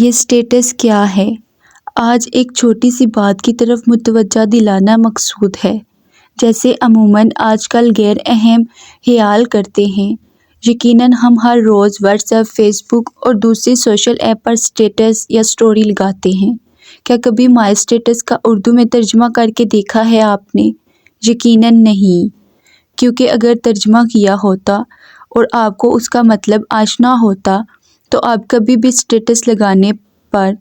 یہ سٹیٹس کیا ہے؟ آج ایک چھوٹی سی بات کی طرف متوجہ دلانا مقصود ہے۔ جیسے عموماً آج کل غیر اہم خیال کرتے ہیں، یقیناً ہم ہر روز واٹس ایپ، فیس بک اور دوسری سوشل ایپ پر سٹیٹس یا سٹوری لگاتے ہیں۔ کیا کبھی مائی سٹیٹس کا اردو میں ترجمہ کر کے دیکھا ہے آپ نے؟ یقیناً نہیں، کیونکہ اگر ترجمہ کیا ہوتا اور آپ کو اس کا مطلب آشنا ہوتا تو آپ کبھی بھی سٹیٹس لگانے پر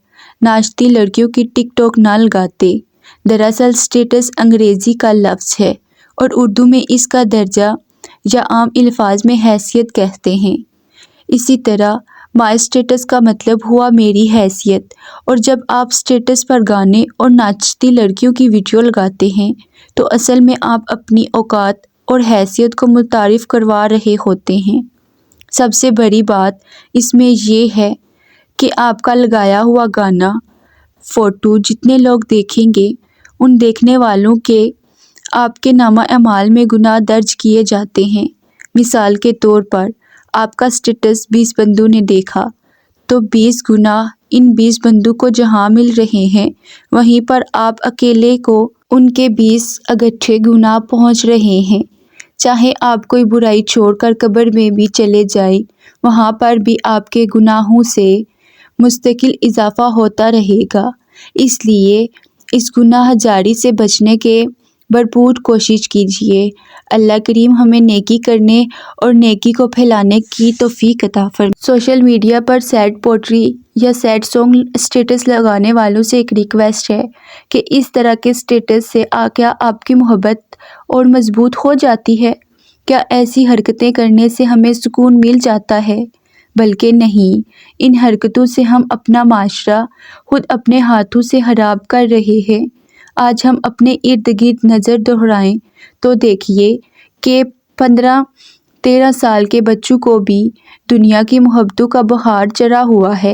ناچتی لڑکیوں کی ٹک ٹاک نہ لگاتے۔ دراصل سٹیٹس انگریزی کا لفظ ہے اور اردو میں اس کا درجہ یا عام الفاظ میں حیثیت کہتے ہیں۔ اسی طرح مائی سٹیٹس کا مطلب ہوا میری حیثیت، اور جب آپ سٹیٹس پر گانے اور ناچتی لڑکیوں کی ویڈیو لگاتے ہیں تو اصل میں آپ اپنی اوقات اور حیثیت کو متعارف کروا رہے ہوتے ہیں۔ سب سے بڑی بات اس میں یہ ہے کہ آپ کا لگایا ہوا گانا، فوٹو جتنے لوگ دیکھیں گے، ان دیکھنے والوں کے آپ کے نامہ اعمال میں گناہ درج کیے جاتے ہیں۔ مثال کے طور پر آپ کا سٹیٹس 20 بندوں نے دیکھا تو 20 گناہ ان 20 بندوں کو جہاں مل رہے ہیں، وہیں پر آپ اکیلے کو ان کے 20 اگٹھے گناہ پہنچ رہے ہیں۔ چاہے آپ کوئی برائی چھوڑ کر قبر میں بھی چلے جائیں، وہاں پر بھی آپ کے گناہوں سے مستقل اضافہ ہوتا رہے گا۔ اس لیے اس گناہ جاری سے بچنے کے بھرپور کوشش کیجیے۔ اللہ کریم ہمیں نیکی کرنے اور نیکی کو پھیلانے کی توفیق عطا فرمائے۔ سوشل میڈیا پر سیڈ پوئٹری یا سیڈ سانگ سٹیٹس لگانے والوں سے ایک ریکویسٹ ہے کہ اس طرح کے سٹیٹس سے کیا آپ کی محبت اور مضبوط ہو جاتی ہے؟ کیا ایسی حرکتیں کرنے سے ہمیں سکون مل جاتا ہے؟ بلکہ نہیں، ان حرکتوں سے ہم اپنا معاشرہ خود اپنے ہاتھوں سے خراب کر رہے ہیں۔ آج ہم اپنے ارد گرد نظر دوڑائیں تو دیکھیے کہ 15-13 سال کے بچوں کو بھی دنیا کی محبتوں کا بخار چڑھا ہوا ہے،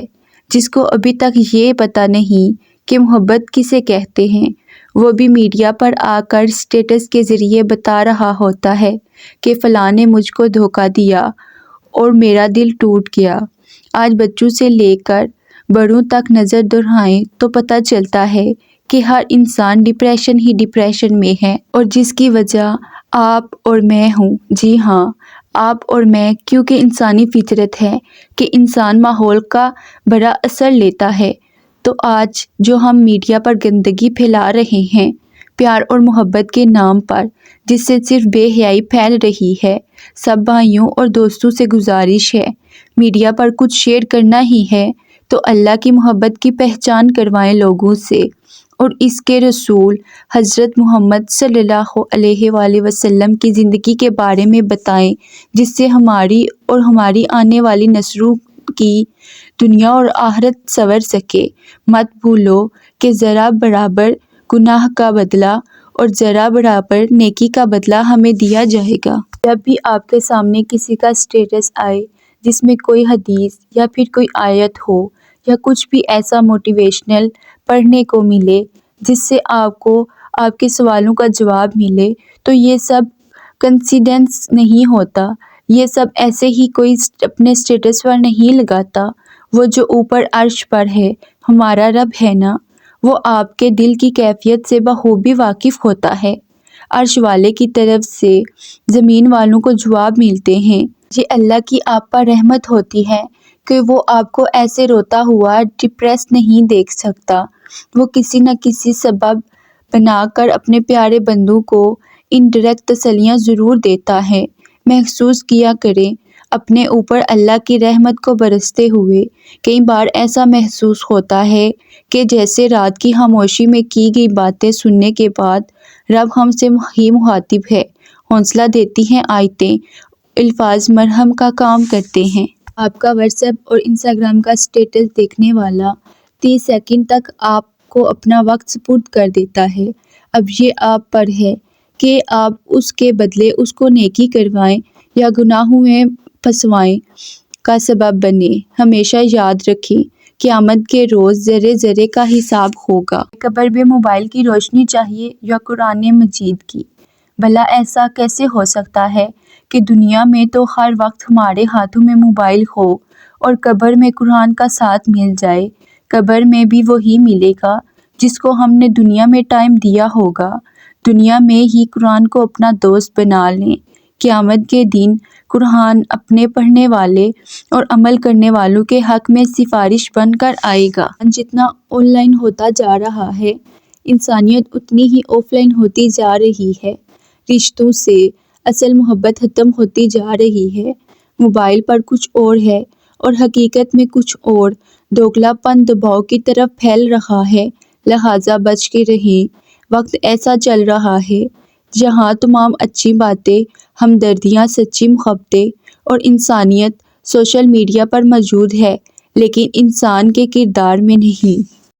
جس کو ابھی تک یہ پتہ نہیں کہ محبت کسے کہتے ہیں۔ وہ بھی میڈیا پر آ کر سٹیٹس کے ذریعے بتا رہا ہوتا ہے کہ فلاں نے مجھ کو دھوکہ دیا اور میرا دل ٹوٹ گیا۔ آج بچوں سے لے کر بڑوں تک نظر دوڑائیں تو پتہ چلتا ہے کہ ہر انسان ڈپریشن میں ہے، اور جس کی وجہ آپ اور میں ہوں۔ جی ہاں، آپ اور میں، کیونکہ انسانی فطرت ہے کہ انسان ماحول کا برا اثر لیتا ہے۔ تو آج جو ہم میڈیا پر گندگی پھیلا رہے ہیں پیار اور محبت کے نام پر، جس سے صرف بے حیائی پھیل رہی ہے، سب بھائیوں اور دوستوں سے گزارش ہے، میڈیا پر کچھ شیئر کرنا ہی ہے تو اللہ کی محبت کی پہچان کروائیں لوگوں سے، اور اس کے رسول حضرت محمد صلی اللہ علیہ وآلہ وسلم کی زندگی کے بارے میں بتائیں، جس سے ہماری اور ہماری آنے والی نسلوں کی دنیا اور آخرت سنور سکے۔ مت بھولو کہ ذرا برابر گناہ کا بدلہ اور ذرا برابر نیکی کا بدلہ ہمیں دیا جائے گا۔ جب بھی آپ کے سامنے کسی کا سٹیٹس آئے جس میں کوئی حدیث یا پھر کوئی آیت ہو یا کچھ بھی ایسا موٹیویشنل پڑھنے کو ملے جس سے آپ کو آپ کے سوالوں کا جواب ملے، تو یہ سب کنسیڈنس نہیں ہوتا، یہ سب ایسے ہی کوئی اپنے سٹیٹس پر نہیں لگاتا۔ وہ جو اوپر عرش پر ہے، ہمارا رب ہے نا، وہ آپ کے دل کی کیفیت سے بخوبی واقف ہوتا ہے۔ عرش والے کی طرف سے زمین والوں کو جواب ملتے ہیں۔ یہ اللہ کی آپ پر رحمت ہوتی ہے کہ وہ آپ کو ایسے روتا ہوا ڈپریس نہیں دیکھ سکتا۔ وہ کسی نہ کسی سبب بنا کر اپنے پیارے بندوں کو انڈائریکٹ تسلیاں ضرور دیتا ہے۔ محسوس کیا کریں اپنے اوپر اللہ کی رحمت کو برستے ہوئے۔ کئی بار ایسا محسوس ہوتا ہے کہ جیسے رات کی خاموشی میں کی گئی باتیں سننے کے بعد رب ہم سے ہی مخاطب ہے۔ حوصلہ دیتی ہیں آیتیں، الفاظ مرہم کا کام کرتے ہیں۔ آپ کا واٹس ایپ اور انسٹاگرام کا سٹیٹس دیکھنے والا 30 سیکنڈ تک آپ کو اپنا وقت سپرد کر دیتا ہے۔ اب یہ آپ پر ہے کہ آپ اس کے بدلے اس کو نیکی کروائیں یا گناہوں میں پھنسوانے کا سبب بنیں۔ ہمیشہ یاد رکھیں، قیامت کے روز ذرے ذرے کا حساب ہوگا۔ قبر میں موبائل کی روشنی چاہیے یا قرآن مجید کی؟ بھلا ایسا کیسے ہو سکتا ہے کہ دنیا میں تو ہر وقت ہمارے ہاتھوں میں موبائل ہو اور قبر میں قرآن کا ساتھ مل جائے؟ قبر میں بھی وہی ملے گا جس کو ہم نے دنیا میں ٹائم دیا ہوگا۔ دنیا میں ہی قرآن کو اپنا دوست بنا لیں۔ قیامت کے دن قرآن اپنے پڑھنے والے اور عمل کرنے والوں کے حق میں سفارش بن کر آئے گا۔ جتنا آن لائن ہوتا جا رہا ہے، انسانیت اتنی ہی آف لائن ہوتی جا رہی ہے۔ رشتوں سے اصل محبت ختم ہوتی جا رہی ہے۔ موبائل پر کچھ اور ہے اور حقیقت میں کچھ اور۔ دوگلا پن دباؤ کی طرف پھیل رہا ہے، لہٰذا بچ کے رہیں۔ وقت ایسا چل رہا ہے جہاں تمام اچھی باتیں، ہمدردیاں، سچی محبتیں اور انسانیت سوشل میڈیا پر موجود ہے، لیکن انسان کے کردار میں نہیں۔